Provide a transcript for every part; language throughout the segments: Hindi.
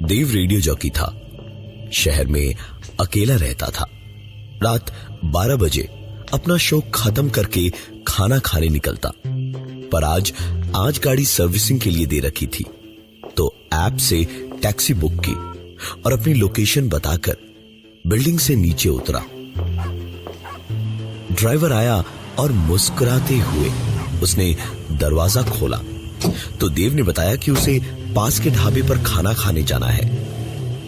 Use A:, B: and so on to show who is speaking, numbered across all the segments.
A: देव रेडियो जॉकी था। शहर में अकेला रहता था। रात 12 बजे अपना शो खत्म करके खाना खाने निकलता, पर आज गाड़ी सर्विसिंग के लिए दे रखी थी, तो ऐप से टैक्सी बुक की और अपनी लोकेशन बताकर बिल्डिंग से नीचे उतरा। ड्राइवर आया और मुस्कुराते हुए उसने दरवाजा खोला तो देव ने बताया कि उसे पास के ढाबे पर खाना खाने जाना है।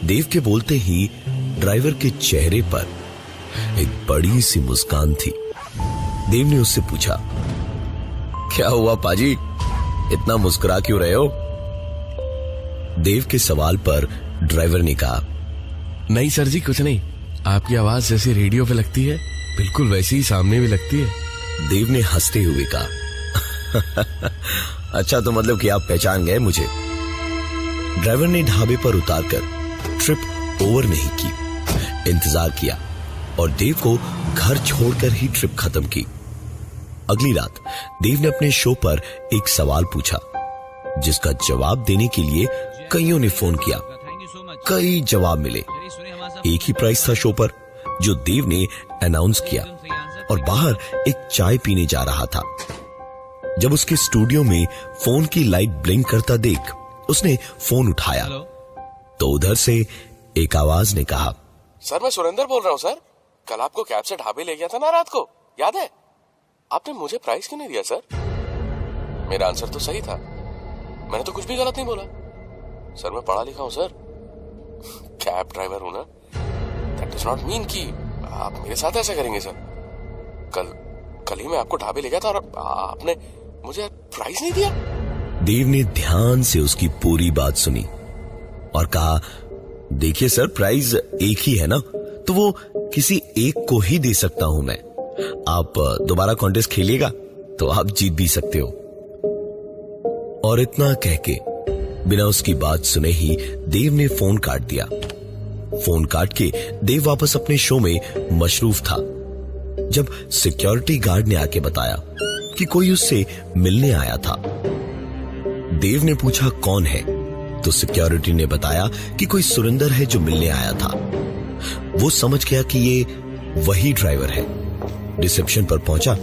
A: देव के बोलते ही ड्राइवर के चेहरे पर एक बड़ी सी मुस्कान थी। देव ने उससे पूछा, क्या हुआ पाजी, इतना मुस्कुरा क्यों रहे हो? देव के सवाल पर ड्राइवर ने कहा,
B: नहीं सर जी, कुछ नहीं। आपकी आवाज जैसी रेडियो पे लगती है, बिल्कुल वैसी ही सामने भी लगती है।
A: देव ने हंसते हुए कहा, अच्छा, तो मतलब कि आप पहचान गए मुझे। ड्राइवर ने ढाबे पर उतारकर ट्रिप ओवर नहीं की, इंतजार किया और देव को घर छोड़कर ही ट्रिप खत्म की। अगली रात देव ने अपने शो पर एक सवाल पूछा, जिसका जवाब देने के लिए कईयों ने फोन किया। कई जवाब मिले। एक ही प्राइस था शो पर, जो देव ने अनाउंस किया, और बाहर एक चाय पीने जा रहा था। जब उसके स्टूडियो में फोन की लाइट ब्लिंक करता देख उसने फोन उठाया तो उधर से एक आवाज ने कहा,
C: सर मैं सुरेंद्र बोल रहा हूँ सर। कल आपको कैब से ढाबे ले गया था ना रात को, याद है? आपने मुझे प्राइस क्यों नहीं दिया सर? मेरा आंसर तो सही था, मैंने तो कुछ भी गलत नहीं बोला। सर मैं पढ़ा लिखा हूँ सर, कैब ड्राइवर हूं ना। दैट डज नॉट मीन कि आप मेरे साथ ऐसा करेंगे सर। कल ही मैं आपको ढाबे ले गया था और आपने मुझे प्राइस नहीं दिया।
A: देव ने ध्यान से उसकी पूरी बात सुनी और कहा, देखिए सर, प्राइस एक ही है ना, तो वो किसी एक को ही दे सकता हूं मैं। आप दोबारा कॉन्टेस्ट खेलिएगा तो आप जीत भी सकते हो। और इतना कह के बिना उसकी बात सुने ही देव ने फोन काट दिया। फोन काट के देव वापस अपने शो में मशरूफ था जब सिक्योरिटी गार्ड ने आके बताया कि कोई उससे मिलने आया था। देव ने पूछा कौन है, तो सिक्योरिटी ने बताया कि कोई सुरेंद्र है जो मिलने आया था। वो समझ गया कि ये वही ड्राइवर है। रिसेप्शन पर पहुंचा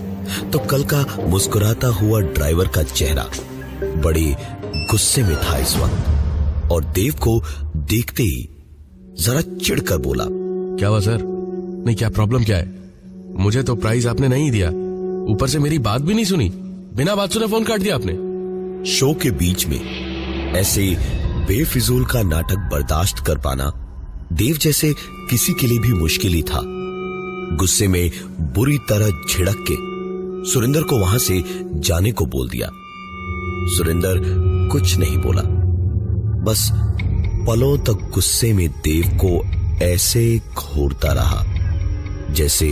A: तो कल का मुस्कुराता हुआ ड्राइवर का चेहरा बड़े गुस्से में था इस वक्त, और देव को देखते ही जरा चिढ़कर बोला,
B: क्या हुआ सर? नहीं, क्या प्रॉब्लम क्या है? मुझे तो प्राइस आपने नहीं दिया, ऊपर से मेरी बात भी नहीं सुनी, बिना बात सुने फोन काट दिया आपने।
A: शो के बीच में ऐसे बेफिजूल का नाटक बर्दाश्त कर पाना देव जैसे किसी के लिए भी मुश्किल ही था। गुस्से में बुरी तरह झिड़क के सुरेंद्र को वहां से जाने को बोल दिया। सुरेंद्र कुछ नहीं बोला, बस पलों तक गुस्से में देव को ऐसे घूरता रहा जैसे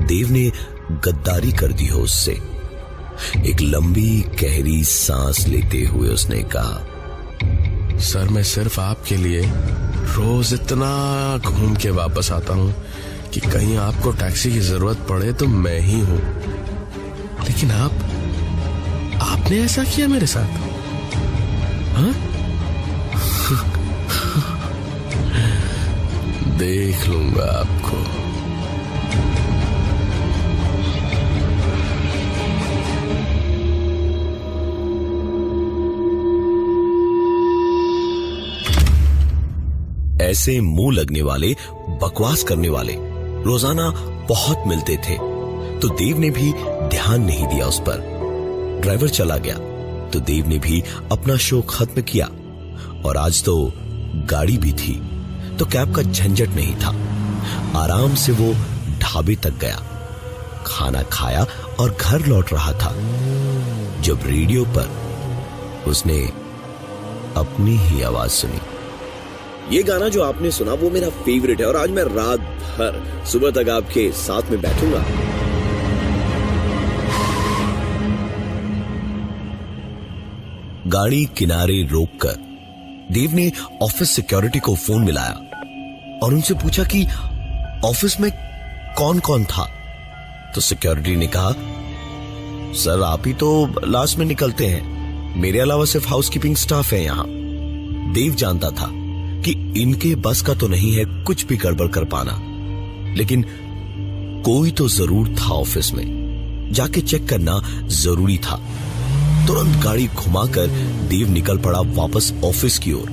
A: देव ने गद्दारी कर दी हो उससे। एक लंबी गहरी सांस लेते हुए उसने कहा,
B: सर मैं सिर्फ आपके लिए रोज इतना घूम के वापस आता हूं कि कहीं आपको टैक्सी की जरूरत पड़े तो मैं ही हूं, लेकिन आपने ऐसा किया मेरे साथ? हाँ? देख लूंगा आपको।
A: ऐसे मुंह लगने वाले, बकवास करने वाले रोजाना बहुत मिलते थे, तो देव ने भी ध्यान नहीं दिया उस पर। ड्राइवर चला गया तो देव ने भी अपना शो खत्म किया, और आज तो गाड़ी भी थी तो कैब का झंझट नहीं था। आराम से वो ढाबे तक गया, खाना खाया और घर लौट रहा था जब रेडियो पर उसने अपनी ही आवाज सुनी। ये गाना जो आपने सुना वो मेरा फेवरेट है, और आज मैं रात भर सुबह तक आपके साथ में बैठूंगा। गाड़ी किनारे रोककर देव ने ऑफिस सिक्योरिटी को फोन मिलाया और उनसे पूछा कि ऑफिस में कौन कौन था। तो सिक्योरिटी ने कहा, सर आप ही तो लास्ट में निकलते हैं, मेरे अलावा सिर्फ हाउसकीपिंग स्टाफ है यहां। देव जानता था कि इनके बस का तो नहीं है कुछ भी गड़बड़ कर पाना, लेकिन कोई तो जरूर था ऑफिस में, जाके चेक करना जरूरी था। तुरंत गाड़ी घुमाकर देव निकल पड़ा वापस ऑफिस की ओर।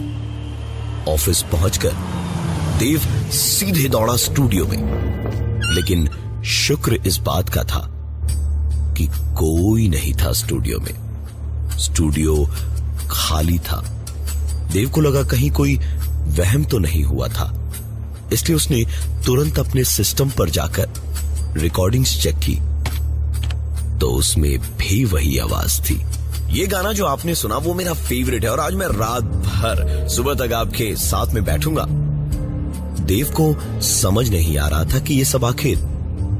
A: ऑफिस पहुंचकर देव सीधे दौड़ा स्टूडियो में, लेकिन शुक्र इस बात का था कि कोई नहीं था स्टूडियो में। स्टूडियो खाली था। देव को लगा कहीं कोई वहम तो नहीं हुआ था, इसलिए उसने तुरंत अपने सिस्टम पर जाकर रिकॉर्डिंग्स चेक की, तो उसमें भी वही आवाज थी। ये गाना जो आपने सुना वो मेरा फेवरेट है और आज मैं रात भर सुबह तक आपके साथ में बैठूंगा। देव को समझ नहीं आ रहा था कि ये सब आखिर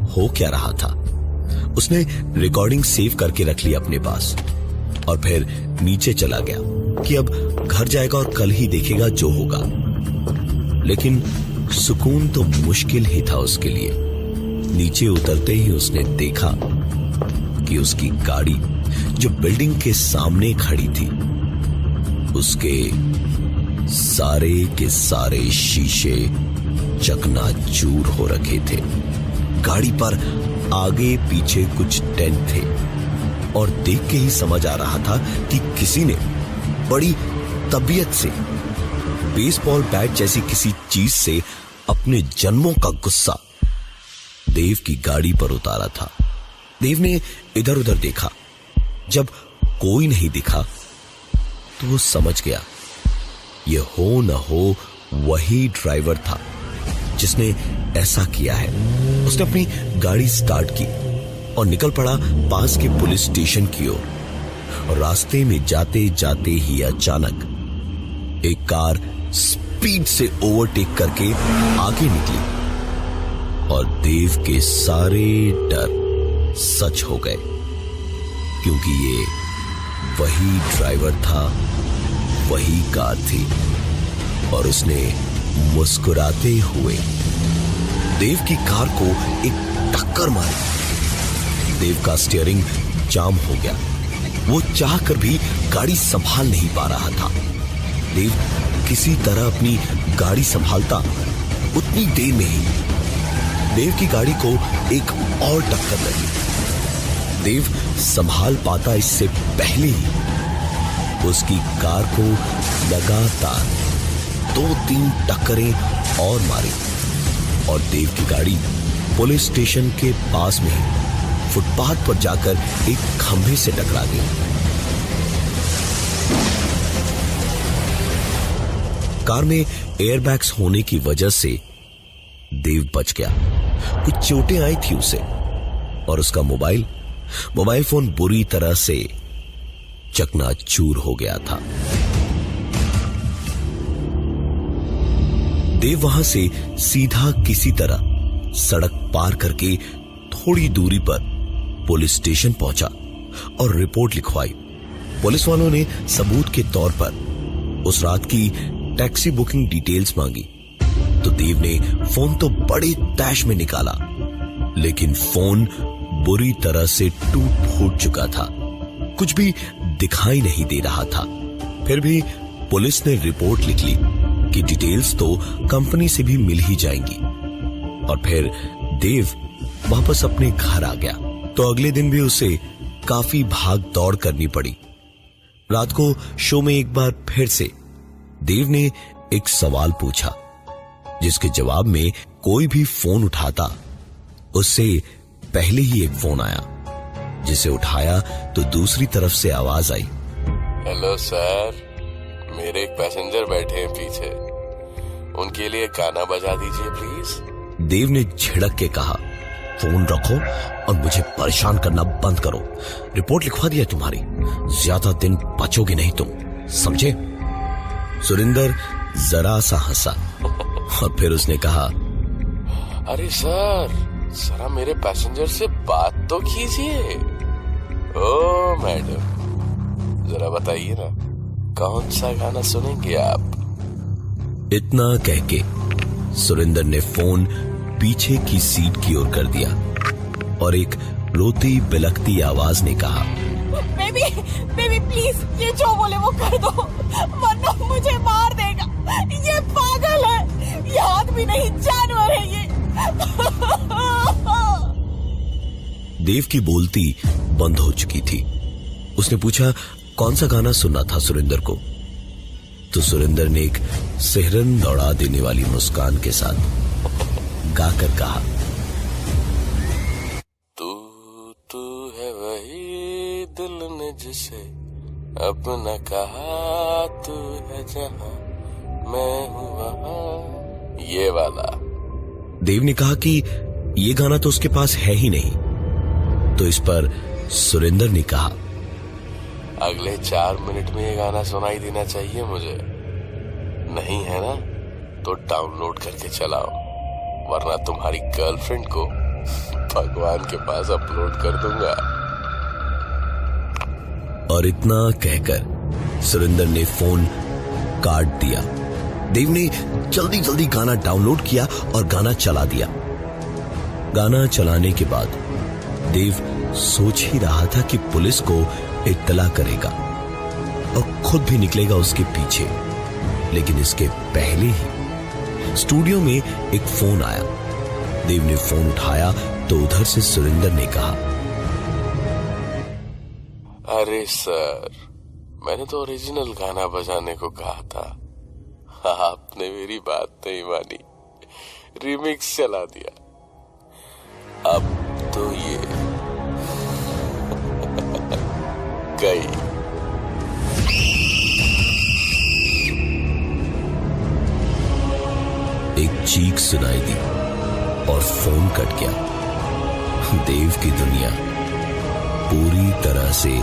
A: हो क्या रहा था। उसने रिकॉर्डिंग सेव करके रख ली अपने पास और फिर नीचे चला गया कि अब घर जाएगा और कल ही देखेगा जो होगा। लेकिन सुकून तो मुश्किल ही था उसके लिए। नीचे उतरते ही उसने देखा कि उसकी गाड़ी जो बिल्डिंग के सामने खड़ी थी, उसके सारे के सारे शीशे चकनाचूर हो रखे थे। गाड़ी पर आगे पीछे कुछ डेंट थे और देख के ही समझ आ रहा था कि किसी ने बड़ी तबीयत से बेसबॉल बैट जैसी किसी चीज से अपने जन्मों का गुस्सा देव की गाड़ी पर उतारा था। देव ने इधर उधर देखा। जब कोई नहीं दिखा तो वो समझ गया ये हो न हो वही ड्राइवर था जिसने ऐसा किया है। उसने अपनी गाड़ी स्टार्ट की और निकल पड़ा पास के पुलिस स्टेशन की ओर। और रास्ते में जाते जाते ही अचानक एक कार स्पीड से ओवरटेक करके आगे निकली और देव के सारे डर सच हो गए, क्योंकि ये वही ड्राइवर था, वही कार थी और उसने मुस्कुराते हुए देव की कार को एक टक्कर मारी। देव का स्टीयरिंग जाम हो गया। वो चाहकर भी गाड़ी संभाल नहीं पा रहा था। देव किसी तरह अपनी गाड़ी संभालता उतनी देर में ही देव की गाड़ी को एक और टक्कर लगी। देव संभाल पाता इससे पहले ही उसकी कार को लगातार 2-3 टक्करें और मारी और देव की गाड़ी पुलिस स्टेशन के पास में ही फुटपाथ पर जाकर एक खंभे से टकरा गई। कार में एयरबैग्स होने की वजह से देव बच गया। कुछ चोटें आई थी उसे और उसका मोबाइल फोन बुरी तरह से चकनाचूर हो गया था। देव वहां से सीधा किसी तरह सड़क पार करके थोड़ी दूरी पर पुलिस स्टेशन पहुंचा और रिपोर्ट लिखवाई। पुलिस वालों ने सबूत के तौर पर उस रात की टैक्सी बुकिंग डिटेल्स मांगी तो देव ने फोन तो बड़े तैश में निकाला, लेकिन फोन बुरी तरह से टूट फूट चुका था। कुछ भी दिखाई नहीं दे रहा था। फिर भी पुलिस ने रिपोर्ट लिख ली कि डिटेल्स तो कंपनी से भी मिल ही जाएंगी और फिर देव वापस अपने घर आ गया। तो अगले दिन भी उसे काफी भाग दौड़ करनी पड़ी। रात को शो में एक बार फिर से देव ने एक सवाल पूछा जिसके जवाब में कोई भी फोन उठाता उससे पहले ही एक फोन आया, जिसे उठाया तो दूसरी तरफ से आवाज आई,
C: हेलो सर, मेरे एक पैसेंजर बैठे हैं पीछे, उनके लिए गाना बजा दीजिए प्लीज।
A: देव ने झिड़क के कहा, फोन रखो और मुझे परेशान करना बंद करो। रिपोर्ट लिखवा दिया तुम्हारी, ज्यादा दिन बचोगे नहीं तुम, समझे? सुरिंदर जरा सा हंसा और फिर उसने कहा,
C: अरे सर, जरा मेरे पैसेंजर से बात तो कीजिए। ओ मैडम, जरा बताइए ना, कौन सा गाना सुनेंगे आप?
A: इतना कह के सुरिंदर ने फोन पीछे की सीट की ओर कर दिया और एक रोती बिलखती आवाज ने कहा,
D: बेबी बेबी प्लीज, ये जो बोले वो कर दो, वरना मुझे मार देगा। ये पागल है, ये आदमी नहीं जानवर है ये।
A: देव की बोलती बंद हो चुकी थी। उसने पूछा कौन सा गाना सुनना था सुरेंद्र को, तो सुरेंद्र ने एक सिहरन दौड़ा देने वाली मुस्कान के साथ गाकर कहा,
C: तू है वही दिल ने जिसे अपना कहा, तू है जहां मैं हूं वहां, ये वाला।
A: देव ने कहा कि ये गाना तो उसके पास है ही नहीं। तो इस पर सुरेंद्र ने कहा,
C: अगले 4 मिनट में ये गाना सुनाई देना चाहिए मुझे। नहीं है ना तो डाउनलोड करके चलाओ, वरना तुम्हारी गर्लफ्रेंड को भगवान के पास अपलोड कर दूंगा।
A: और इतना कहकर सुरेंद्र ने फोन काट दिया। देव ने जल्दी जल्दी गाना डाउनलोड किया और गाना चला दिया। गाना चलाने के बाद देव सोच ही रहा था कि पुलिस को इत्तला करेगा और खुद भी निकलेगा उसके पीछे, लेकिन इसके पहले ही स्टूडियो में एक फोन आया। देव ने फोन उठाया तो उधर से सुरेंद्र ने कहा,
C: अरे सर, मैंने तो ओरिजिनल गाना बजाने को कहा था, आपने मेरी बात नहीं मानी, रिमिक्स चला दिया। अब तो ये गई।
A: एक चीख सुनाई दी और फोन कट गया। देव की दुनिया पूरी तरह से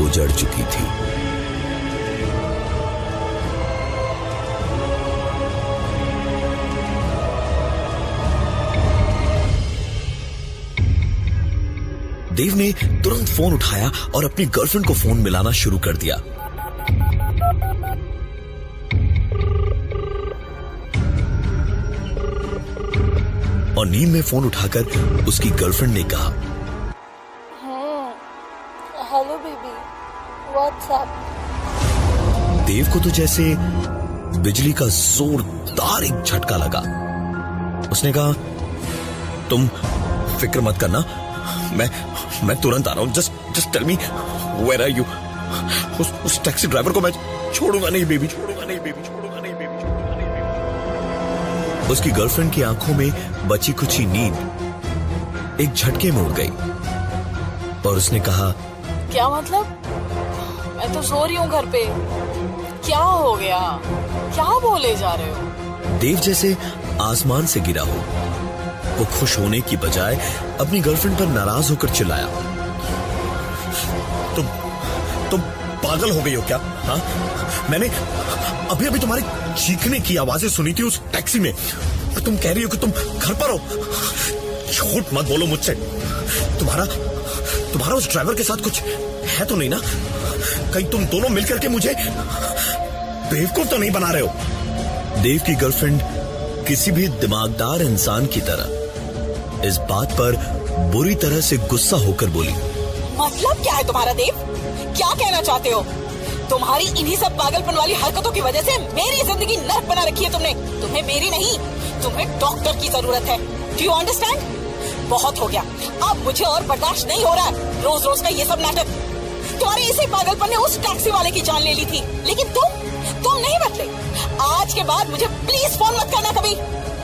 A: उजड़ चुकी थी। देव ने तुरंत फोन उठाया और अपनी गर्लफ्रेंड को फोन मिलाना शुरू कर दिया। और नींद में फोन उठाकर उसकी गर्लफ्रेंड ने कहा,
E: हेलो बेबी, व्हाट्सएप।
A: देव को तो जैसे बिजली का जोरदार एक झटका लगा। उसने कहा, तुम फिक्र मत करना, मैं तुरंत आ रहा हूं। Just tell me where are you. उस टैक्सी ड्राइवर को मैं छोड़ूंगा नहीं बेबी, छोड़ूंगा नहीं बेबी, छोड़ूंगा नहीं बेबी, छोड़ूंगा नहीं बेबी। उसकी गर्लफ्रेंड की आंखों में बची कुची नींद एक झटके में उड़ गई और उसने कहा,
D: क्या मतलब? मैं तो सो रही हूँ घर पे, क्या हो गया? क्या बोले जा रहे हो?
A: देव जैसे आसमान से गिरा हो। वो खुश होने की बजाय अपनी गर्लफ्रेंड पर नाराज होकर चिल्लाया, तुम पागल हो गई हो क्या? हाँ, मैंने अभी अभी तुम्हारे चीखने की आवाजें सुनी थी उस टैक्सी में, और तुम कह रही हो कि तुम घर पर हो। झूठ मत बोलो मुझसे। तुम्हारा उस ड्राइवर के साथ कुछ है तो नहीं ना? कहीं तुम दोनों मिलकर के मुझे बेवकूफ तो नहीं बना रहे हो? देव की गर्लफ्रेंड किसी भी दिमागदार इंसान की तरह इस बात पर बुरी तरह से गुस्सा होकर बोली,
D: मतलब क्या है तुम्हारा देव? क्या कहना चाहते हो? तुम्हारी इन्हीं सब पागलपन वाली हरकतों की वजह से मेरी जिंदगी नर्क बना रखी है तुमने। तुम्हें मेरी नहीं, तुम्हें डॉक्टर की जरूरत है। Do you understand? बहुत हो गया, अब मुझे और बर्दाश्त नहीं हो रहा है रोज रोज का ये सब नाटक। तुम्हारे इसी पागलपन ने उस टैक्सी वाले की जान ले ली थी, लेकिन तुम नहीं बदले। आज के बाद मुझे प्लीज फोन मत करना कभी।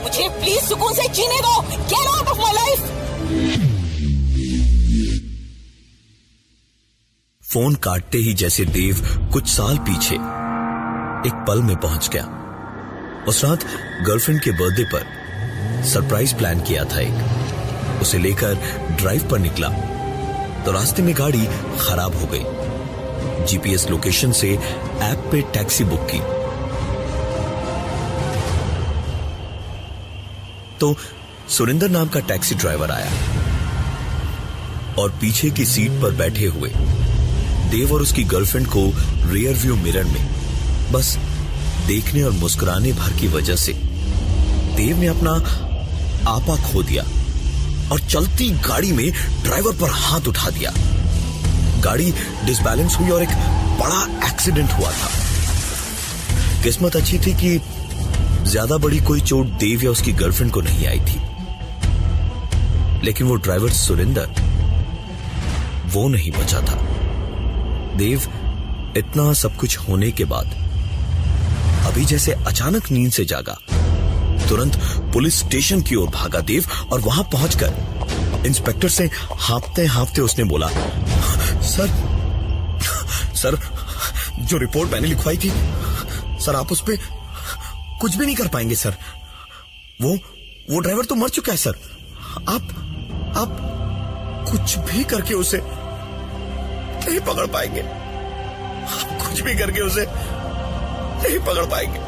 D: मुझे प्लीज सुकून से जीने दो। Get out of my life.
A: Phone काटते ही जैसे देव कुछ साल पीछे एक पल में पहुंच गया। उस रात गर्लफ्रेंड के बर्थडे पर सरप्राइज प्लान किया था एक। उसे लेकर ड्राइव पर निकला तो रास्ते में गाड़ी खराब हो गई। जीपीएस लोकेशन से ऐप पे टैक्सी बुक की तो सुरेंद्र नाम का टैक्सी ड्राइवर आया और पीछे की सीट पर बैठे हुए देव और उसकी गर्लफ्रेंड को रियर व्यू मिरर में बस देखने और मुस्कुराने भर की वजह से देव ने अपना आपा खो दिया और चलती गाड़ी में ड्राइवर पर हाथ उठा दिया। गाड़ी डिसबैलेंस हुई और एक बड़ा एक्सीडेंट हुआ था। किस्मत अच्छी थी कि ज्यादा बड़ी कोई चोट देव या उसकी गर्लफ्रेंड को नहीं आई थी, लेकिन वो ड्राइवर सुरेंदर, वो नहीं बचा था। देव इतना सब कुछ होने के बाद अभी जैसे अचानक नींद से जागा, तुरंत पुलिस स्टेशन की ओर भागा देव और वहां पहुंचकर इंस्पेक्टर से हाँफते हाँफते उसने बोला, सर जो रिपोर्ट मैंने लिखवाई थी सर, आप उस पे कुछ भी नहीं कर पाएंगे सर। वो ड्राइवर तो मर चुका है सर। आप कुछ भी करके उसे नहीं पकड़ पाएंगे। आप कुछ भी करके उसे नहीं पकड़ पाएंगे।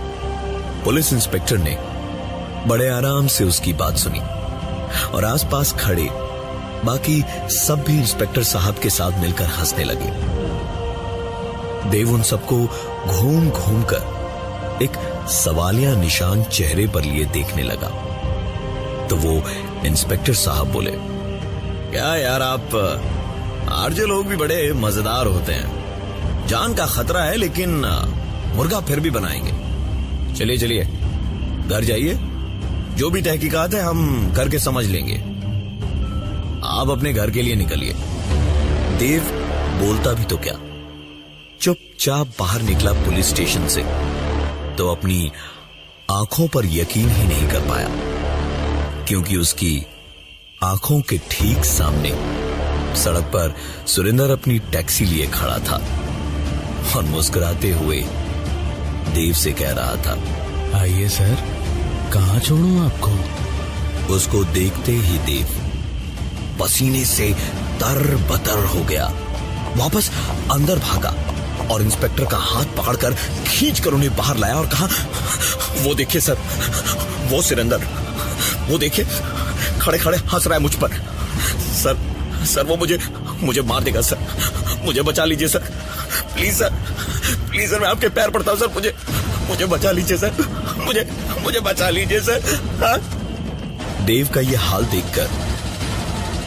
A: पुलिस इंस्पेक्टर ने बड़े आराम से उसकी बात सुनी और आसपास खड़े बाकी सब भी इंस्पेक्टर साहब के साथ मिलकर हंसने लगे। देव उन सबको घूम घूम कर एक सवालिया निशान चेहरे पर लिए देखने लगा। तो वो इंस्पेक्टर साहब बोले, क्या यार, आप आरजे लोग भी बड़े मजेदार होते हैं। जान का खतरा है लेकिन मुर्गा फिर भी बनाएंगे। चलिए घर जाइए, जो भी तहकीकात है हम करके समझ लेंगे। आप अपने घर के लिए निकलिए। देव बोलता भी तो क्या, चुपचाप बाहर निकला पुलिस स्टेशन से तो अपनी आंखों पर यकीन ही नहीं कर पाया, क्योंकि उसकी आंखों के ठीक सामने सड़क पर सुरेंदर अपनी टैक्सी लिए खड़ा था और मुस्कुराते हुए देव से कह रहा था,
B: आइए सर, कहाँ छोड़ूं आपको।
A: उसको देखते ही देव पसीने से तर-बतर हो गया, वापस अंदर भागा और इंस्पेक्टर का हाथ पकड़कर खींचकर उन्हें बाहर लाया और कहा, वो देखिए सर, वो सुरेंदर, वो देखिए खड़े खड़े हंस रहा है मुझ पर। सर वो मुझे मार देगा सर, मुझे बचा लीजिए सर, प्लीज सर, मैं आपके पैर पड़ता हूं सर, मुझे बचा लीजिए सर, मुझे बचा लीजिए सर। हाँ? देव का ये हाल देखकर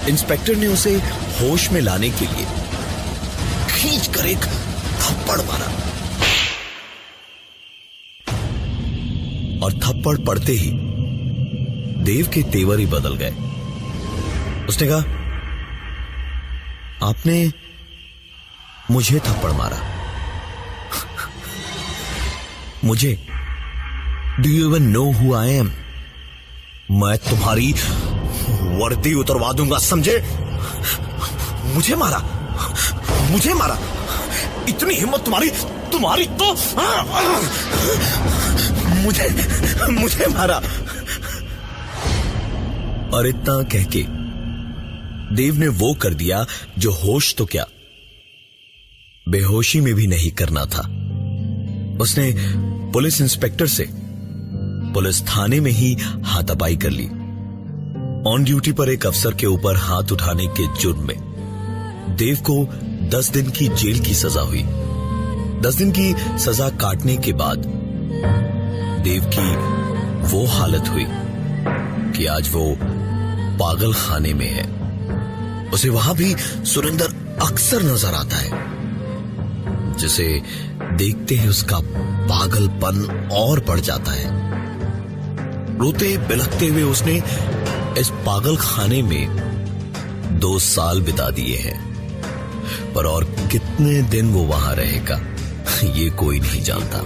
A: इंस्पेक्टर ने उसे होश में लाने के लिए खींचकर एक थप्पड़ मारा और थप्पड़ पड़ते ही देव के तेवर ही बदल गए। उसने कहा, आपने मुझे थप्पड़ मारा? मुझे? Do you even know who I am? मैं तुम्हारी वर्दी उतरवा दूंगा, समझे? मुझे मारा? इतनी हिम्मत तुम्हारी तो मुझे मारा। और इतना कह के देव ने वो कर दिया जो होश तो क्या, बेहोशी में भी नहीं करना था। उसने पुलिस इंस्पेक्टर से पुलिस थाने में ही हाथापाई कर ली। ऑन ड्यूटी पर एक अफसर के ऊपर हाथ उठाने के जुर्म में देव को 10 दिन की जेल की सजा हुई। 10 दिन की सजा काटने के बाद देव की वो हालत हुई कि आज वो पागल खाने में है। उसे वहां भी सुरेंदर अक्सर नजर आता है, जिसे देखते ही उसका पागलपन और बढ़ जाता है। रोते बिलखते हुए उसने इस पागल खाने में 2 साल बिता दिए हैं, पर और कितने दिन वो वहां रहेगा ये कोई नहीं जानता।